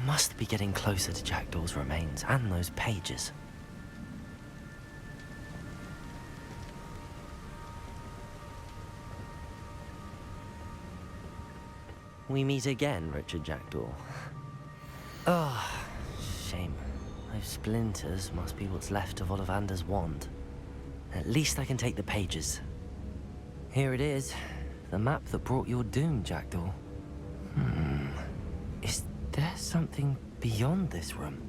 Must be getting closer to Jackdaw's remains and those pages. We meet again, Richard Jackdaw. Oh, shame. Those splinters must be what's left of Ollivander's wand. At least I can take the pages. Here it is. The map that brought your doom, Jackdaw. Is there something beyond this room?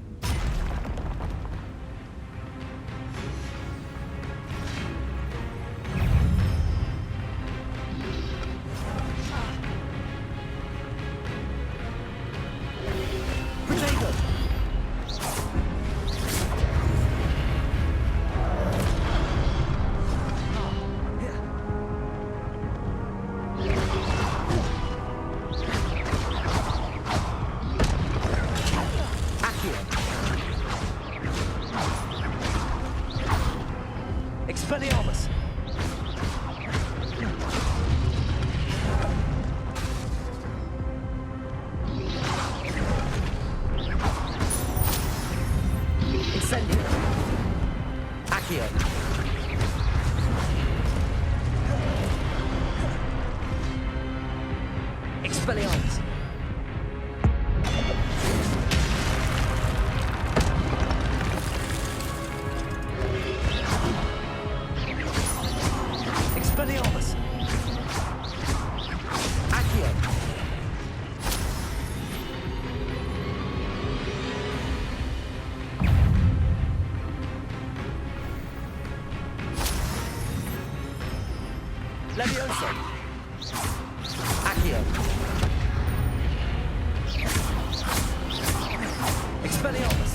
Expelliarmus! Incendio! Accio! Expelliarmus! Expelliarmus! Accio! Levioso! Accio! Expelliarmus!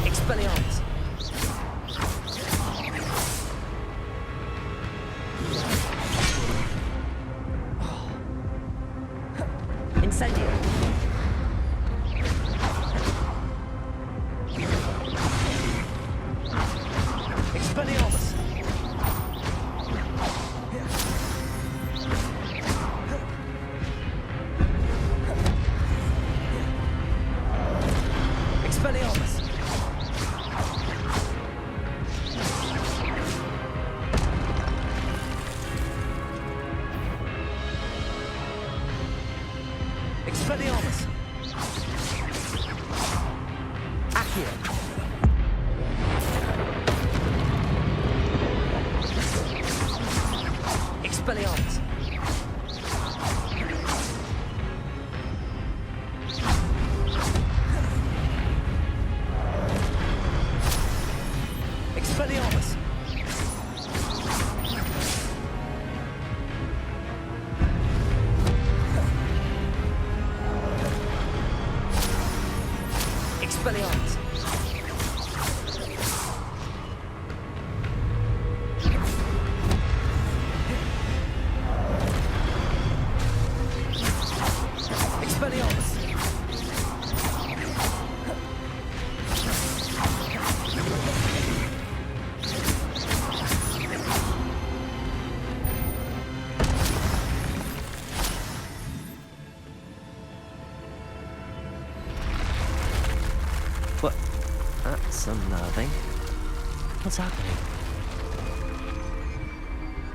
Expelliarmus! Incendio! Expelliarmus! Expelliarmus! Expelliarmus! Accio! Expelliarmus! Expelliarmus! Expelliarmus! Expelliarmus! What? That's unnerving. What's happening?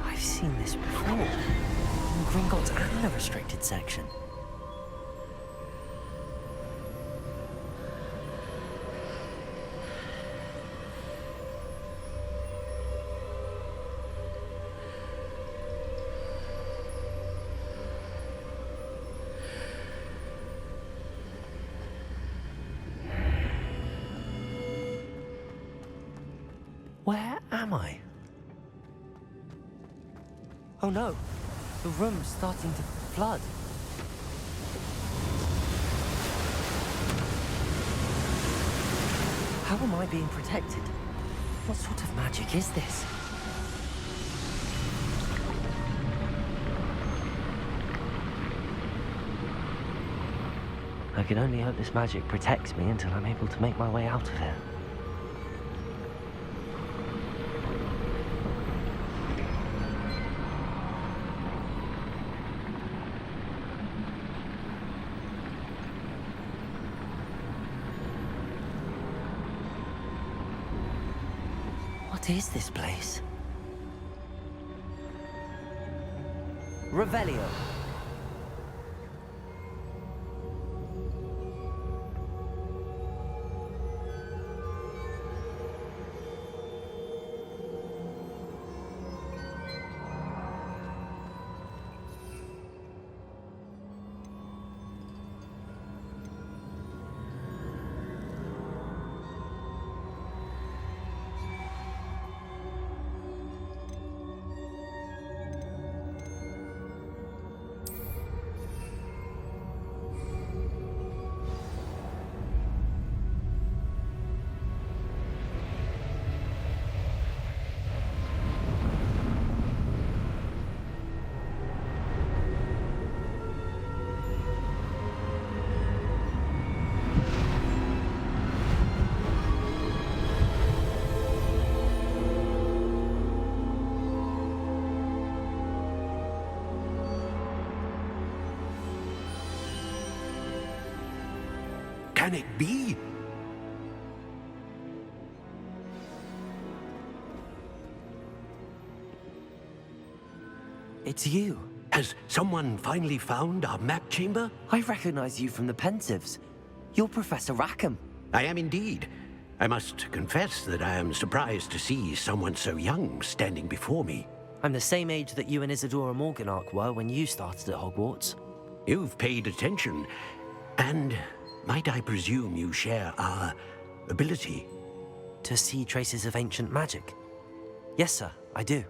I've seen this before. In Gringotts and the restricted section. Where am I? Oh no, the room's starting to flood. How am I being protected? What sort of magic is this? I can only hope this magic protects me until I'm able to make my way out of here. What is this place? Revelio. Can it be? It's you. Has someone finally found our map chamber? I recognize you from the Pensives. You're Professor Rackham. I am indeed. I must confess that I am surprised to see someone so young standing before me. I'm the same age that you and Isadora Morganach were when you started at Hogwarts. You've paid attention, and might I presume you share our ability? To see traces of ancient magic? Yes, sir, I do.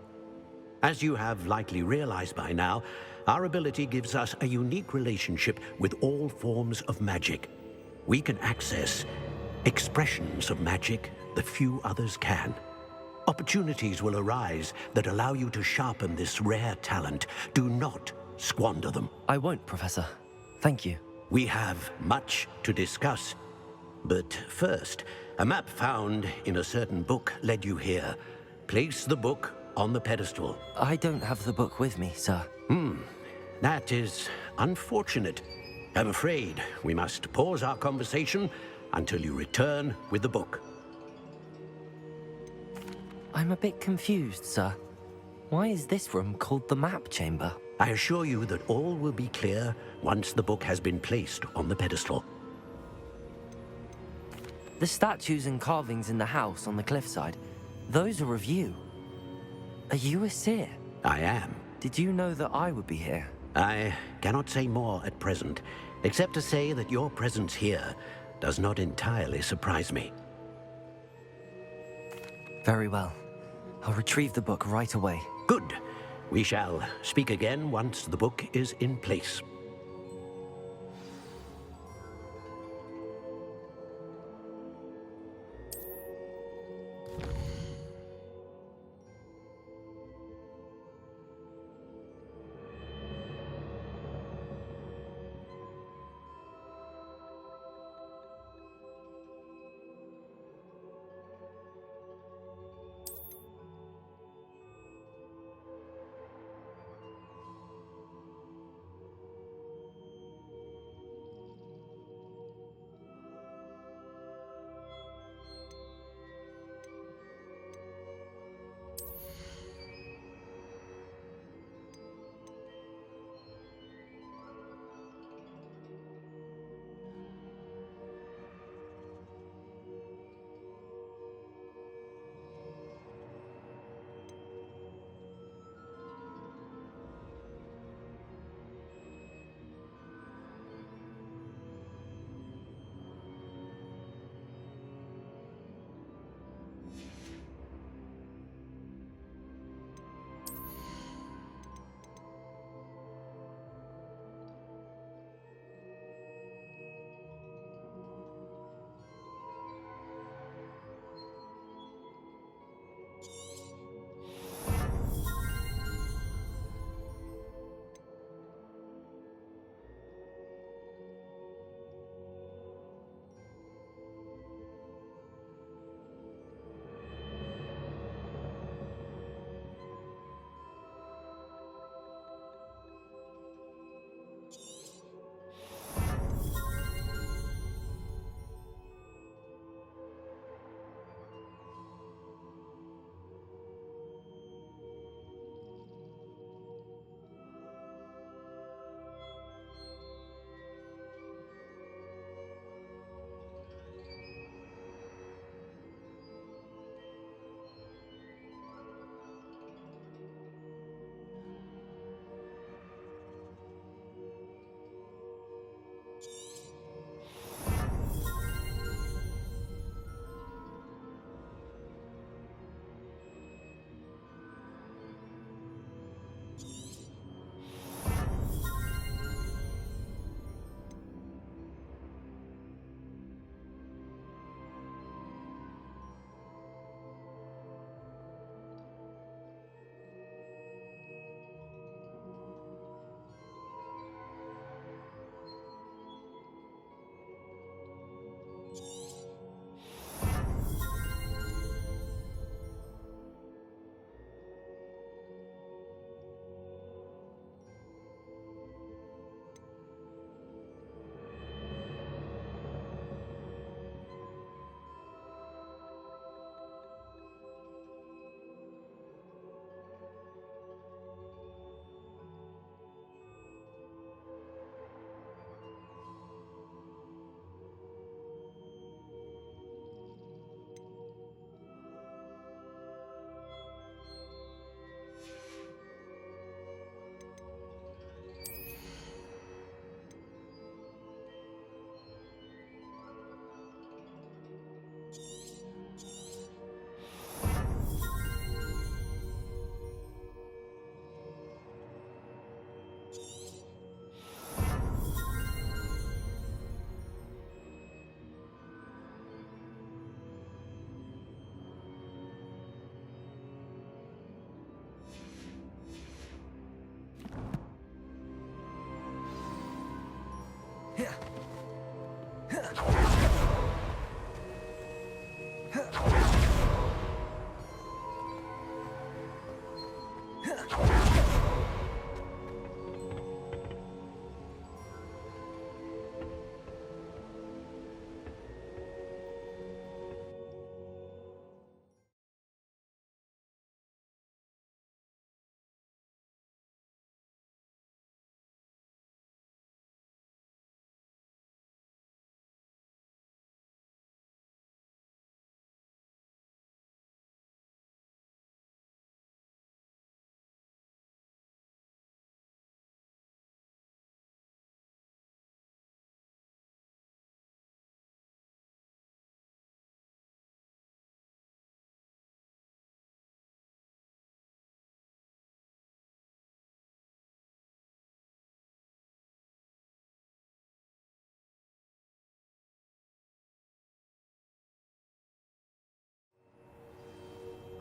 As you have likely realized by now, our ability gives us a unique relationship with all forms of magic. We can access expressions of magic that few others can. Opportunities will arise that allow you to sharpen this rare talent. Do not squander them. I won't, Professor. Thank you. We have much to discuss. But first, a map found in a certain book led you here. Place the book on the pedestal. I don't have the book with me, sir. That is unfortunate. I'm afraid we must pause our conversation until you return with the book. I'm a bit confused, sir. Why is this room called the map chamber? I assure you that all will be clear once the book has been placed on the pedestal. The statues and carvings in the house on the cliffside, those are of you. Are you a seer? I am. Did you know that I would be here? I cannot say more at present, except to say that your presence here does not entirely surprise me. Very well. I'll retrieve the book right away. Good. We shall speak again once the book is in place.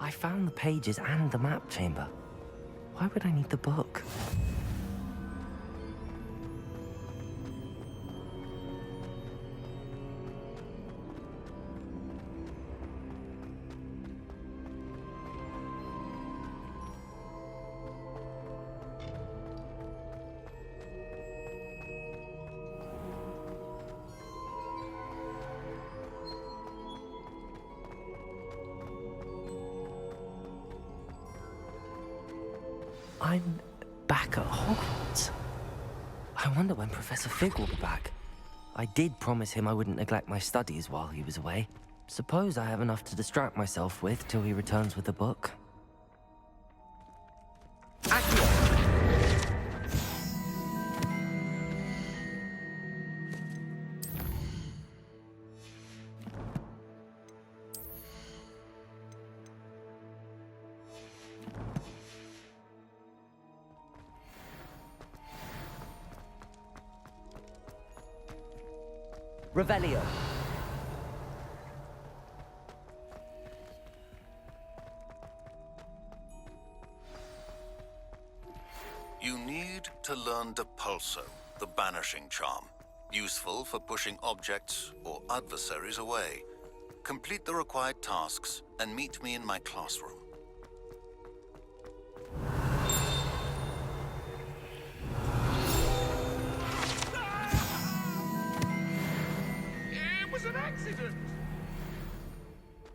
I found the pages and the map chamber. Why would I need the book? I'm back at Hogwarts. I wonder when Professor Fig will be back. I did promise him I wouldn't neglect my studies while he was away. Suppose I have enough to distract myself with till he returns with the book. Revelio. You need to learn Depulso, the banishing charm. Useful for pushing objects or adversaries away. Complete the required tasks and meet me in my classroom. It was an accident!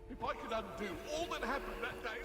If I could undo all that happened that day...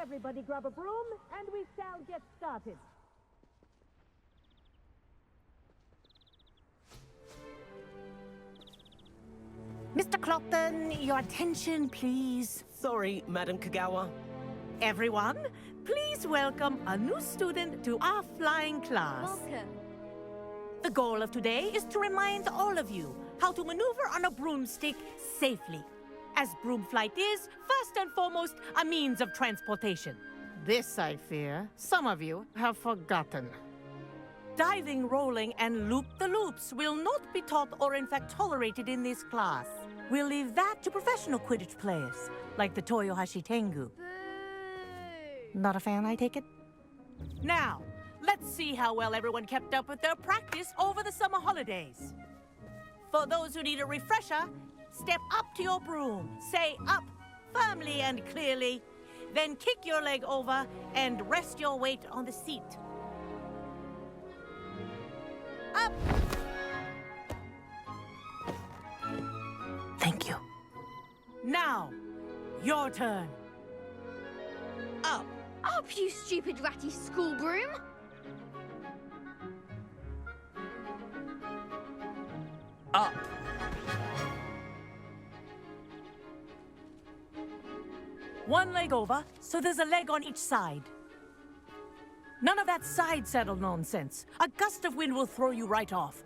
Everybody grab a broom, and we shall get started. Mr. Clopton, your attention, please. Sorry, Madam Kagawa. Everyone, please welcome a new student to our flying class. Welcome. The goal of today is to remind all of you how to maneuver on a broomstick safely. As broom flight is, first and foremost, a means of transportation. This, I fear, some of you have forgotten. Diving, rolling, and loop-the-loops will not be taught or in fact tolerated in this class. We'll leave that to professional Quidditch players, like the Toyohashi Tengu. Not a fan, I take it? Now, let's see how well everyone kept up with their practice over the summer holidays. For those who need a refresher, step up to your broom, say up firmly and clearly, then kick your leg over and rest your weight on the seat. Up! Thank you. Now, your turn. Up. Up, you stupid ratty school broom! Up. One leg over, so there's a leg on each side. None of that side saddle nonsense. A gust of wind will throw you right off.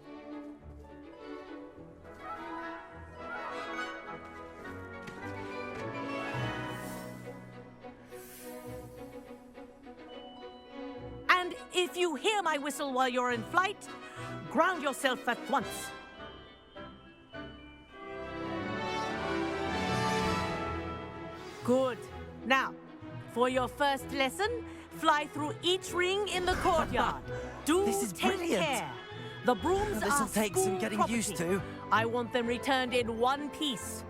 And if you hear my whistle while you're in flight, ground yourself at once. Good. Now, for your first lesson, fly through each ring in the courtyard. Do This is take brilliant. care. The brooms This'll are take some school getting property. used to. I want them returned in one piece.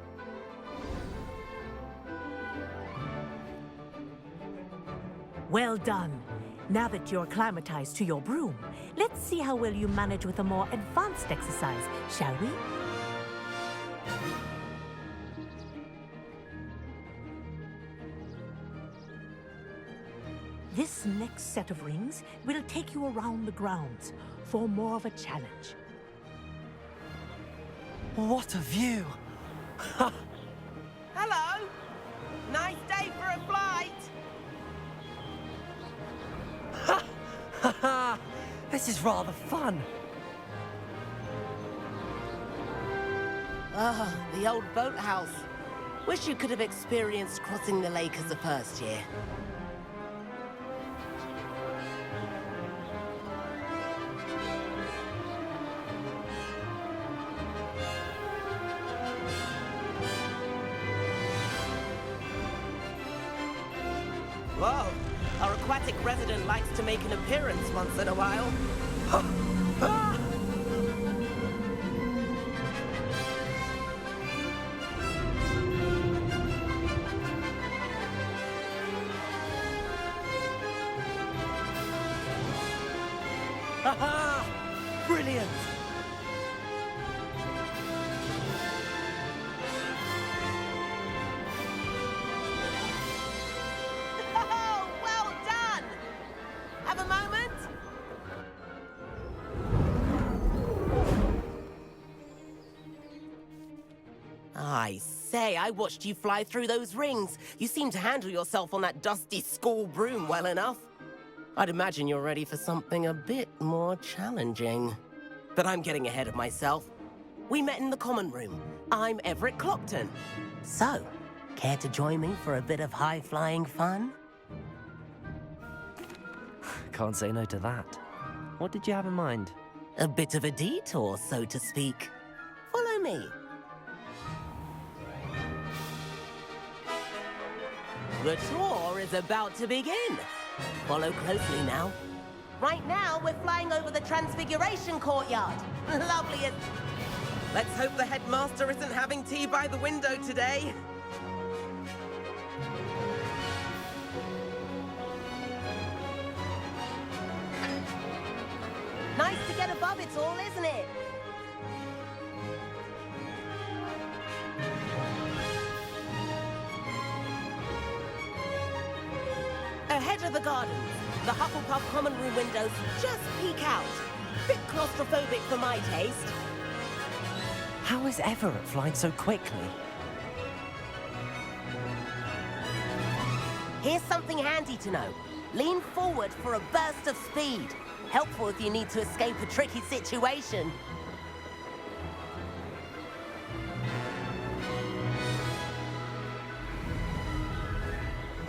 Well done. Now that you're acclimatized to your broom, let's see how well you manage with a more advanced exercise, shall we? This next set of rings will take you around the grounds for more of a challenge. What a view! Hello. Nice day for a flight. Haha! This is rather fun. Ah, the old boathouse. Wish you could have experienced crossing the lake as a first year. Whoa, our aquatic resident likes to make an appearance once in a while. Haha! Brilliant! Oh, well done! Have a moment? I say, I watched you fly through those rings. You seem to handle yourself on that dusty school broom well enough. I'd imagine you're ready for something a bit more challenging. But I'm getting ahead of myself. We met in the common room. I'm Everett Clopton. So, care to join me for a bit of high-flying fun? Can't say no to that. What did you have in mind? A bit of a detour, so to speak. Follow me. The tour is about to begin. Follow closely now. Right now, we're flying over the Transfiguration Courtyard. Lovely as... Let's hope the headmaster isn't having tea by the window today. Nice to get above it all, isn't it? Ahead of the gardens, the Hufflepuff common room windows just peek out. Bit claustrophobic for my taste. How is Everett flying so quickly? Here's something handy to know. Lean forward for a burst of speed. Helpful if you need to escape a tricky situation.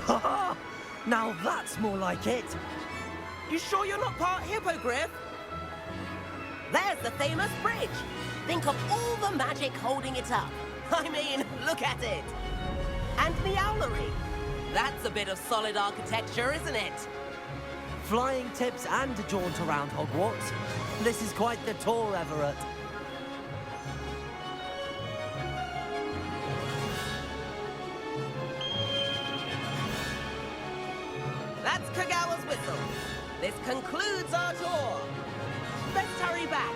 Ha! Now that's more like it. You sure you're not part hippogriff? There's the famous bridge. Think of all the magic holding it up. I mean, look at it. And the owlery. That's a bit of solid architecture, isn't it? Flying tips and a jaunt around Hogwarts. This is quite the tour, Everett. That's Kagawa's whistle. This concludes our tour. Let's hurry back.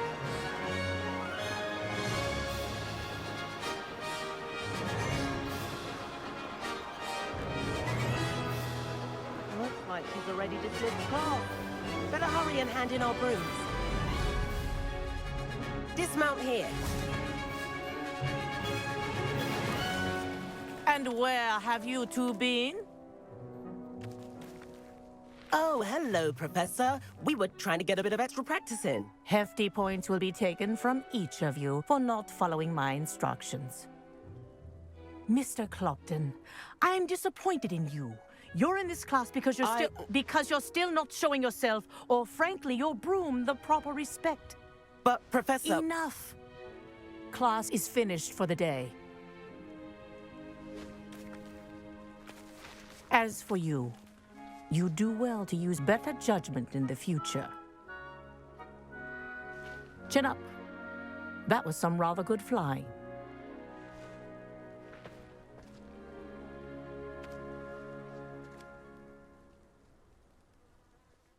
Looks like she's already dismissed class. Better hurry and hand in our brooms. Dismount here. And where have you two been? Oh, hello, Professor. We were trying to get a bit of extra practice in. Hefty points will be taken from each of you for not following my instructions. Mr. Clopton, I am disappointed in you. You're in this class because you're still not showing yourself, or frankly, your broom the proper respect. But, Professor... Enough. Class is finished for the day. As for you, you do well to use better judgment in the future. Chin up. That was some rather good flying.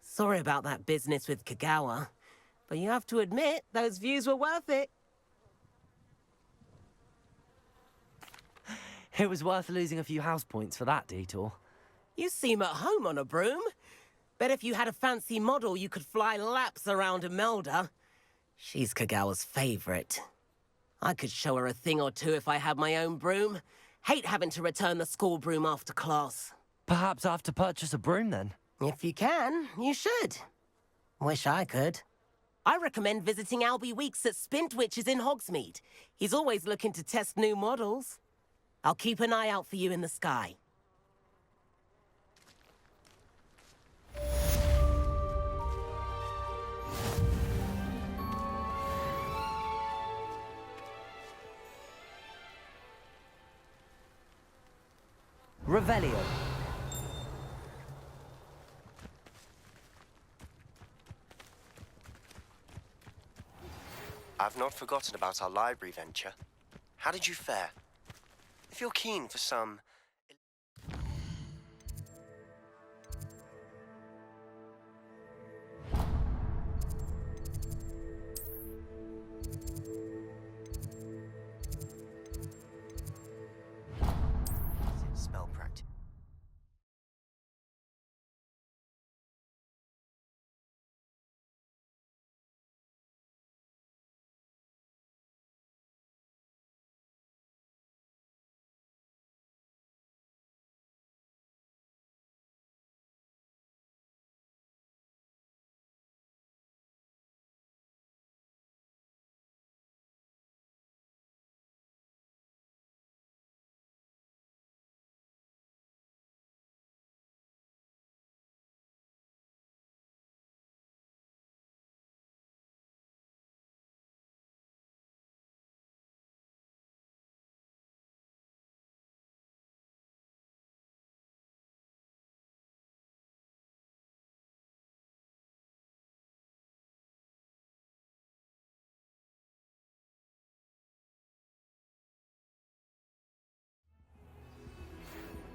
Sorry about that business with Kagawa, but you have to admit, those views were worth it. It was worth losing a few house points for that detour. You seem at home on a broom. Bet if you had a fancy model, you could fly laps around Imelda. She's Kagawa's favorite. I could show her a thing or two if I had my own broom. Hate having to return the school broom after class. Perhaps I have to purchase a broom then. If you can, you should. Wish I could. I recommend visiting Albie Weeks at Spintwitches in Hogsmeade. He's always looking to test new models. I'll keep an eye out for you in the sky. Revelio. I've not forgotten about our library venture. How did you fare? If you're keen for some... spell practice.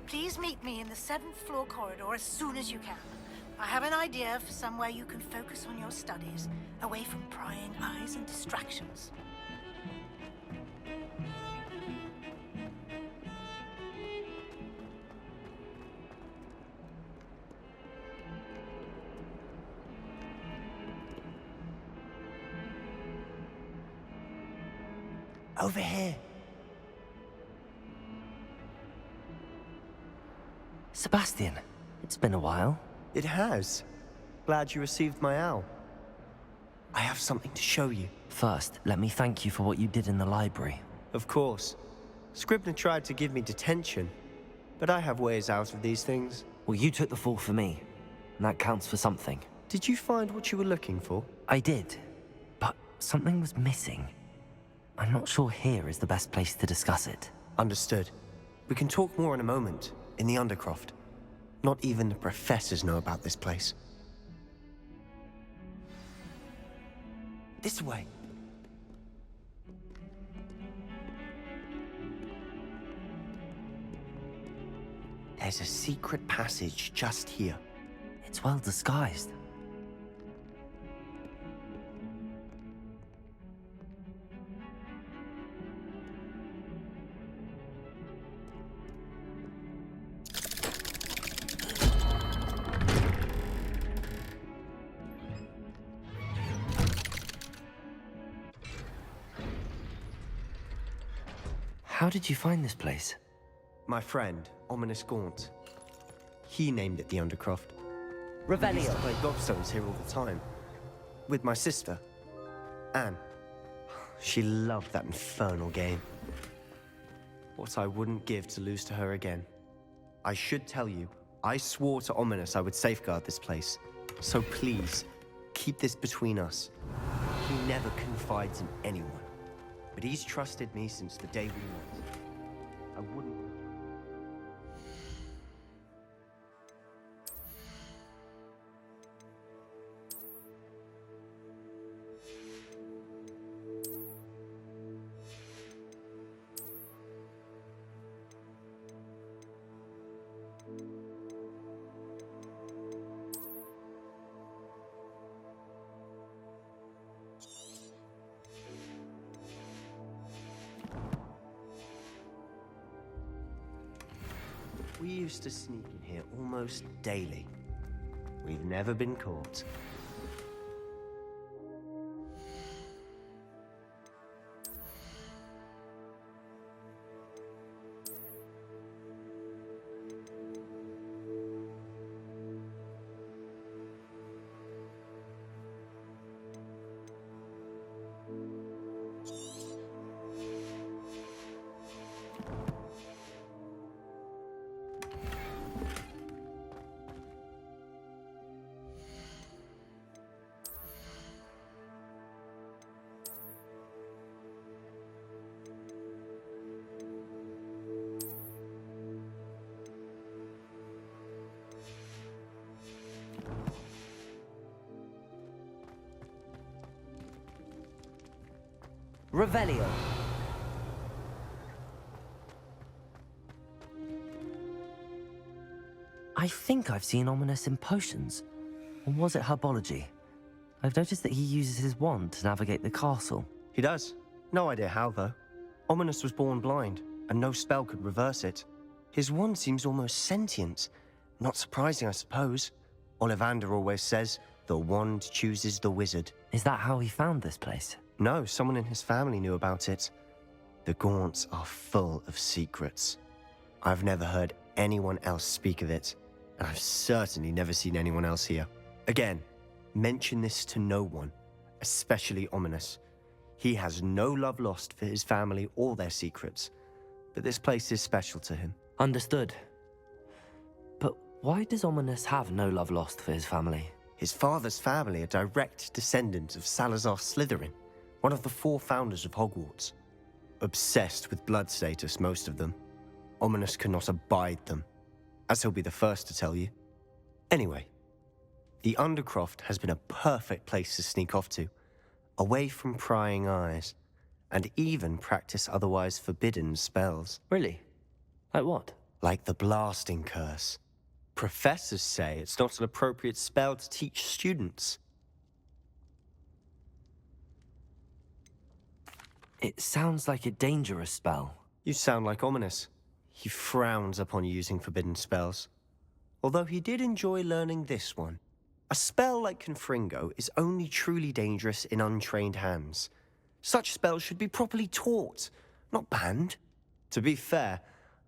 Please meet me in the 7th floor corridor as soon as you can. I have an idea for somewhere you can focus on your studies, away from prying eyes and distractions. Over here. Sebastian, it's been a while. It has. Glad you received my owl. I have something to show you. First, let me thank you for what you did in the library. Of course. Scribner tried to give me detention, but I have ways out of these things. Well, you took the fall for me, and that counts for something. Did you find what you were looking for? I did, but something was missing. I'm not sure here is the best place to discuss it. Understood. We can talk more in a moment, in the Undercroft. Not even the professors know about this place. This way. There's a secret passage just here. It's well disguised. How did you find this place? My friend, Ominous Gaunt. He named it the Undercroft. We used Revelio. to play gobstones here all the time. With my sister, Anne. She loved that infernal game. What I wouldn't give to lose to her again. I should tell you, I swore to Ominous I would safeguard this place. So please, keep this between us. He never confides in anyone. But he's trusted me since the day we met. I wouldn't... We used to sneak in here almost daily. We've never been caught. Revelio. I think I've seen Ominous in potions. Or was it herbology? I've noticed that he uses his wand to navigate the castle. He does. No idea how, though. Ominous was born blind, and no spell could reverse it. His wand seems almost sentient. Not surprising, I suppose. Ollivander always says, the wand chooses the wizard. Is that how he found this place? No, someone in his family knew about it. The Gaunts are full of secrets. I've never heard anyone else speak of it, and I've certainly never seen anyone else here. Again, mention this to no one, especially Ominous. He has no love lost for his family or their secrets, but this place is special to him. Understood. But why does Ominous have no love lost for his family? His father's family are direct descendants of Salazar Slytherin, one of the 4 founders of Hogwarts. Obsessed with blood status, most of them. Ominous cannot abide them, as he'll be the first to tell you. Anyway, the Undercroft has been a perfect place to sneak off to, away from prying eyes, and even practice otherwise forbidden spells. Really? Like what? Like the blasting curse. Professors say it's not an appropriate spell to teach students. It sounds like a dangerous spell. You sound like Ominous. He frowns upon using forbidden spells. Although he did enjoy learning this one. A spell like Confringo is only truly dangerous in untrained hands. Such spells should be properly taught, not banned. To be fair,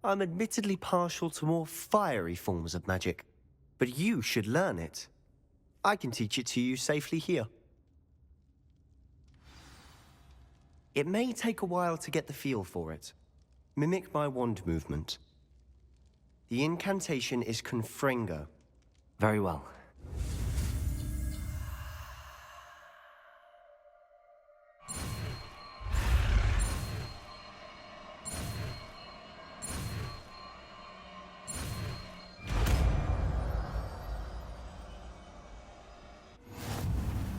I'm admittedly partial to more fiery forms of magic. But you should learn it. I can teach it to you safely here. It may take a while to get the feel for it. Mimic my wand movement. The incantation is Confringo. Very well.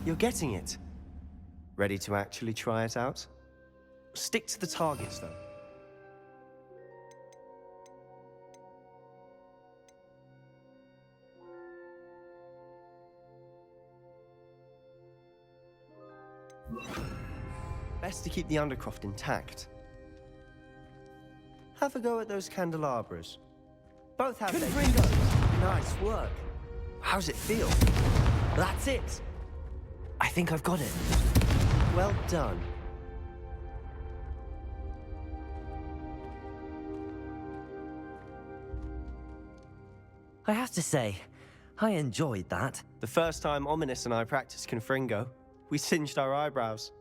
You're getting it. Ready to actually try it out? Stick to the targets, though. Best to keep the Undercroft intact. Have a go at those candelabras. Both have their... Nice work. How's it feel? That's it! I think I've got it. Well done. I have to say, I enjoyed that. The first time Ominous and I practiced Confringo, we singed our eyebrows.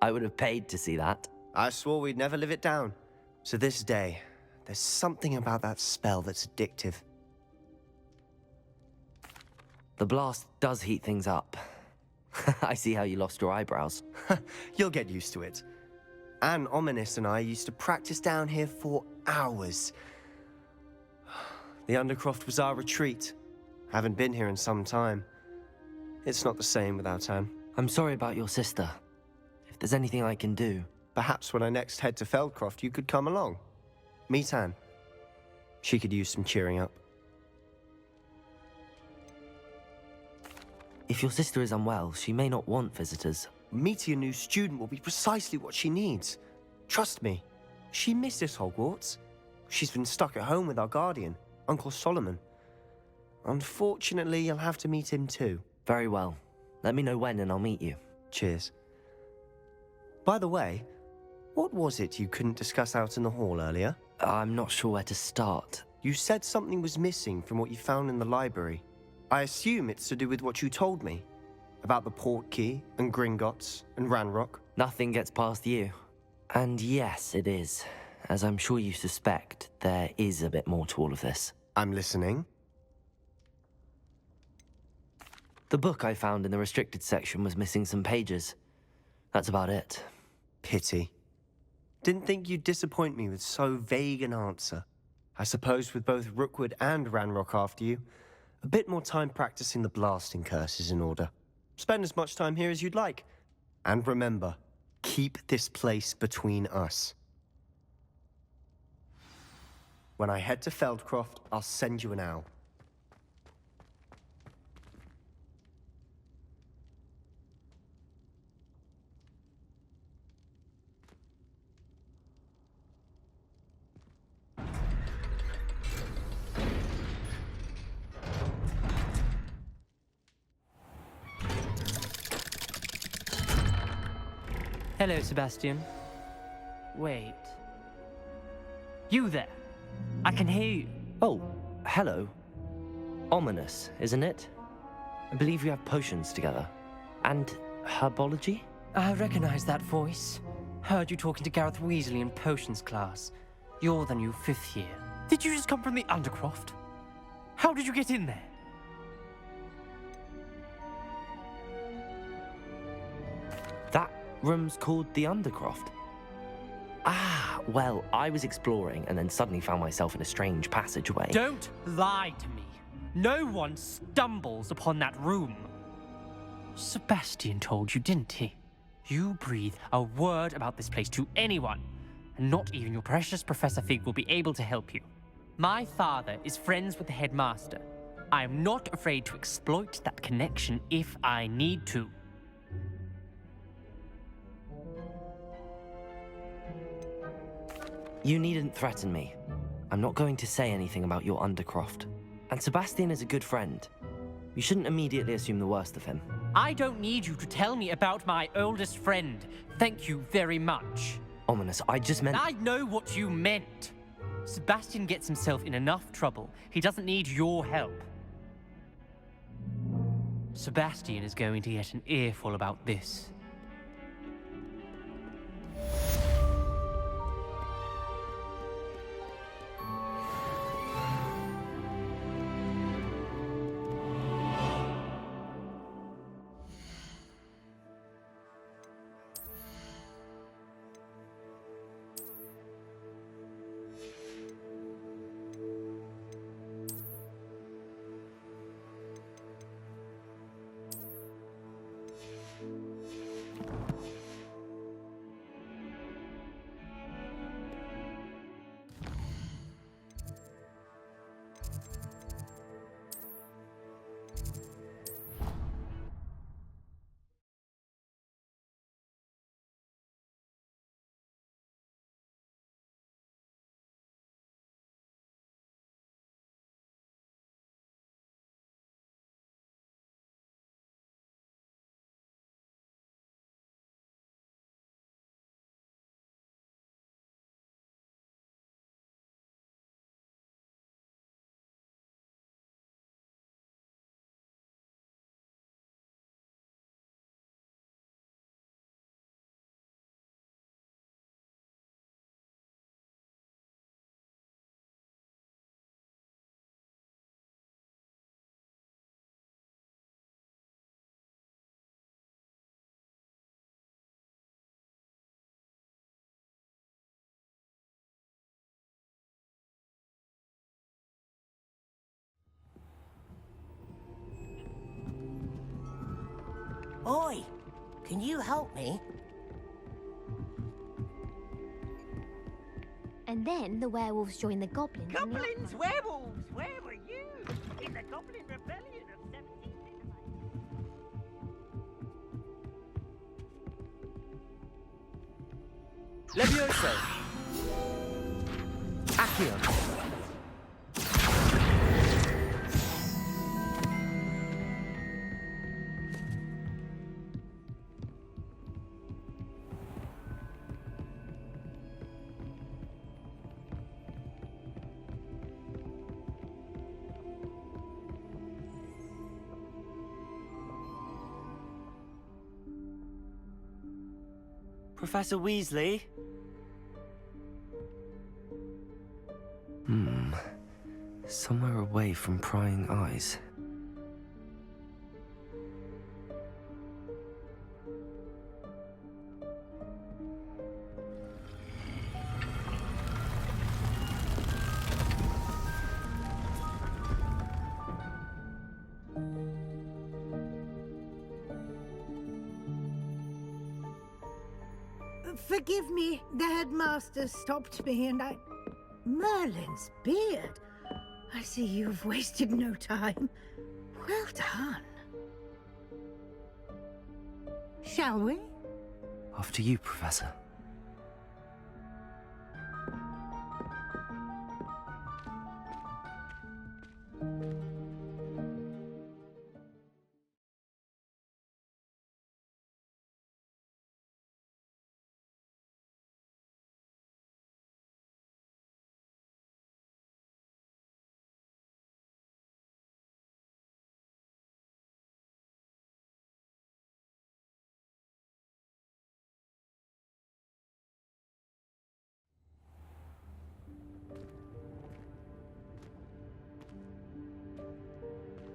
I would have paid to see that. I swore we'd never live it down. To this day, there's something about that spell that's addictive. The blast does heat things up. I see how you lost your eyebrows. You'll get used to it. Anne, Ominous and I used to practice down here for hours. The Undercroft was our retreat. Haven't been here in some time. It's not the same without Anne. I'm sorry about your sister. If there's anything I can do... Perhaps when I next head to Feldcroft, you could come along. Meet Anne. She could use some cheering up. If your sister is unwell, she may not want visitors. Meeting a new student will be precisely what she needs. Trust me. She misses Hogwarts. She's been stuck at home with our guardian, Uncle Solomon. Unfortunately, you'll have to meet him too. Very well. Let me know when and I'll meet you. Cheers. By the way, what was it you couldn't discuss out in the hall earlier? I'm not sure where to start. You said something was missing from what you found in the library. I assume it's to do with what you told me. About the Portkey, and Gringotts, and Ranrock. Nothing gets past you. And yes, it is. As I'm sure you suspect, there is a bit more to all of this. I'm listening. The book I found in the restricted section was missing some pages. That's about it. Pity. Didn't think you'd disappoint me with so vague an answer. I suppose with both Rookwood and Ranrock after you, a bit more time practicing the blasting curse is in order. Spend as much time here as you'd like. And remember, keep this place between us. When I head to Feldcroft, I'll send you an owl. Hello, Sebastian. Wait. You there? I can hear you. Oh, hello. Ominous, isn't it? I believe you have potions together. And herbology? I recognize that voice. Heard you talking to Gareth Weasley in potions class. You're the new 5th year. Did you just come from the Undercroft? How did you get in there? That room's called the Undercroft. Ah, well, I was exploring and then suddenly found myself in a strange passageway. Don't lie to me. No one stumbles upon that room. Sebastian told you, didn't he? You breathe a word about this place to anyone, and not even your precious Professor Fig will be able to help you. My father is friends with the headmaster. I am not afraid to exploit that connection if I need to. You needn't threaten me. I'm not going to say anything about your Undercroft. And Sebastian is a good friend. You shouldn't immediately assume the worst of him. I don't need you to tell me about my oldest friend. Thank you very much. Ominous, I just meant... I know what you meant. Sebastian gets himself in enough trouble. He doesn't need your help. Sebastian is going to get an earful about this. Oi! Can you help me? And then the werewolves join the goblins. Goblins, werewolves, where were you? In the Goblin Rebellion of 17... Levioso! Accio! Professor Weasley? Somewhere away from prying eyes. Forgive me, the headmaster stopped me and I... Merlin's beard. I see you've wasted no time. Well done. Shall we? After you, Professor.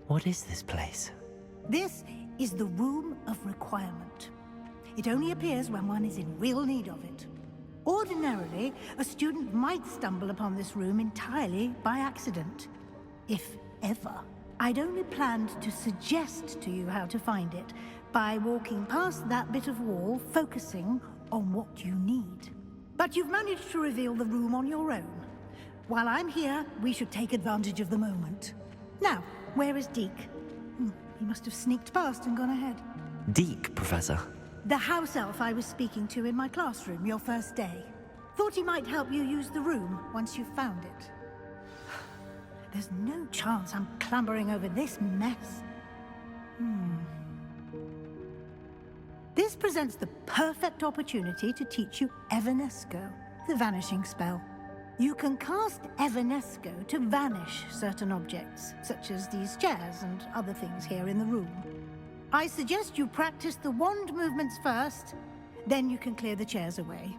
What is this place? This is the Room of Requirement. It only appears when one is in real need of it. Ordinarily, a student might stumble upon this room entirely by accident. If ever. I'd only planned to suggest to you how to find it by walking past that bit of wall, focusing on what you need. But you've managed to reveal the room on your own. While I'm here, we should take advantage of the moment. Now, where is Deke? He must have sneaked past and gone ahead. Deke, Professor. The house elf I was speaking to in my classroom your first day. Thought he might help you use the room once you've found it. There's no chance I'm clambering over this mess. This presents the perfect opportunity to teach you Evanesco, the vanishing spell. You can cast Evanesco to vanish certain objects, such as these chairs and other things here in the room. I suggest you practice the wand movements first, then you can clear the chairs away.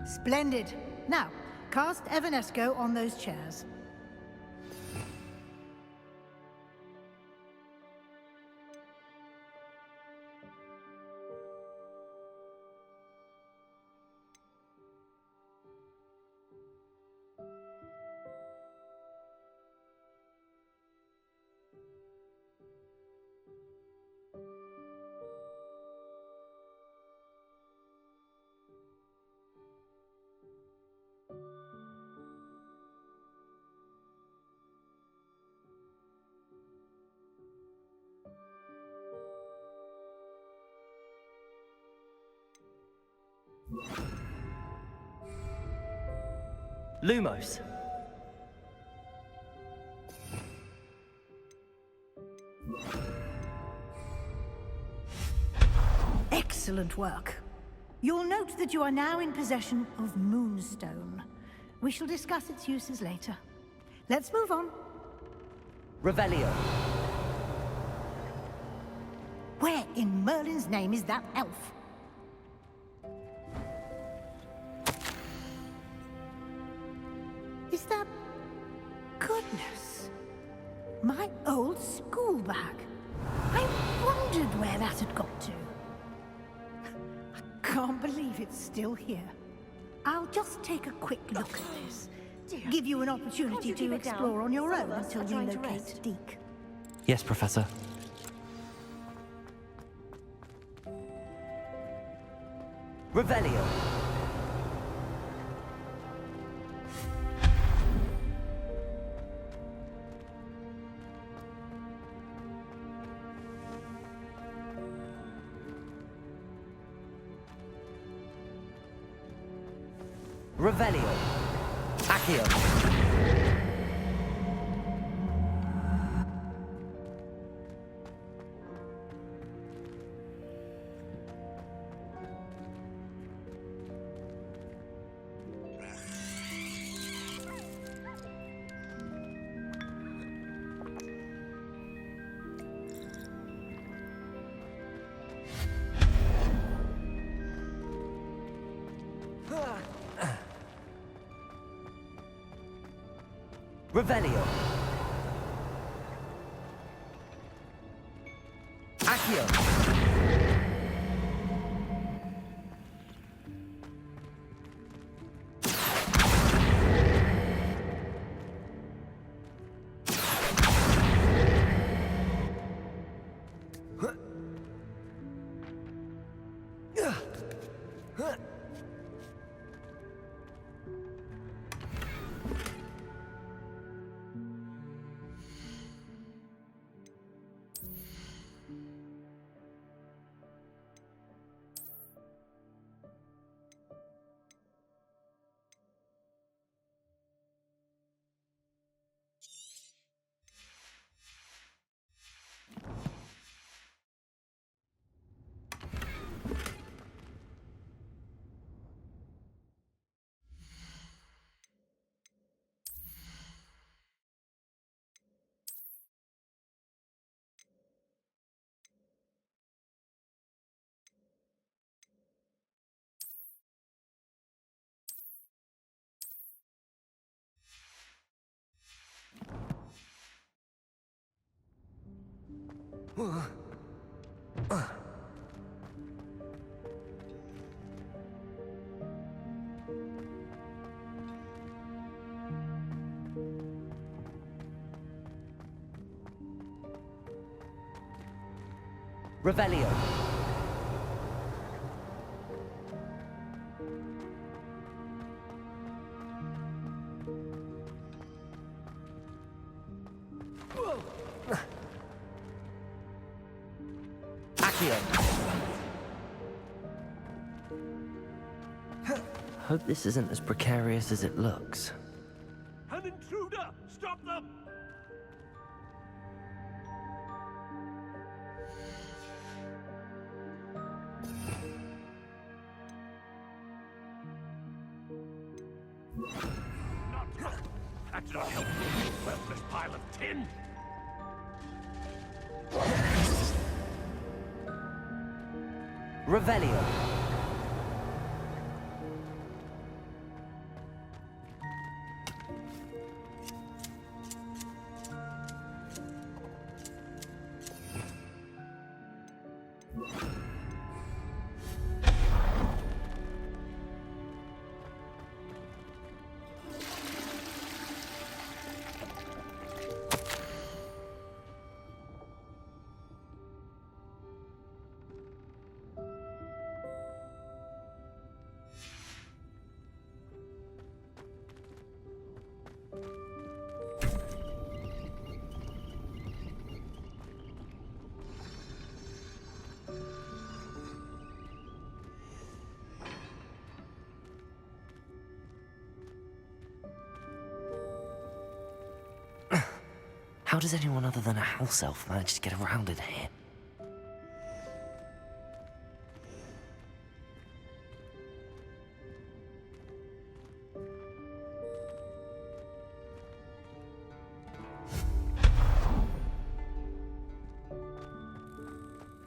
Splendid. Now, cast Evanesco on those chairs. Lumos. Excellent work. You'll note that you are now in possession of Moonstone. We shall discuss its uses later. Let's move on. Revelio. Where in Merlin's name is that elf? Is that... Goodness. where that had got to. I can't believe it's still here. I'll just take a quick look at this. Give you an opportunity to explore on your own until we locate Deke. Yes, Professor. Revelio. Revelio. Accio. Revelio. Accio. Revelio. Accio. Hope this isn't as precarious as it looks. An intruder! Stop them! That's not helpful, you worthless pile of tin! Revelio. How does anyone other than a house elf manage to get around in here?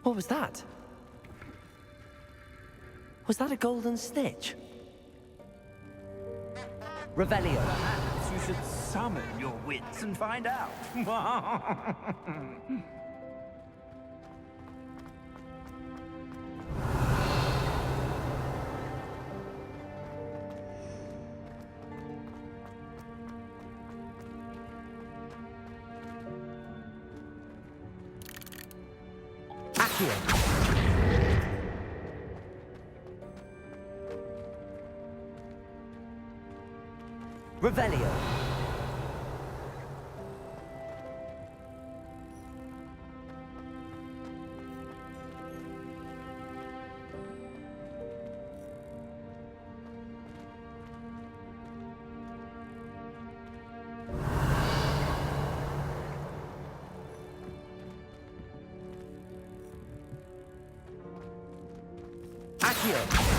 What was that? Was that a golden snitch? Revelio. Perhaps you should summon your wits and find out. Accio. Revelio. Accio.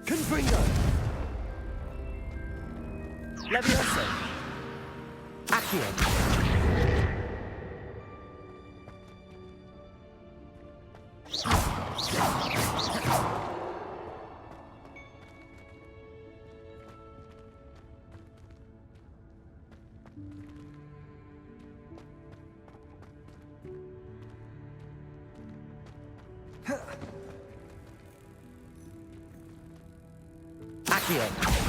Confringo. Levioso. Accio. Accio.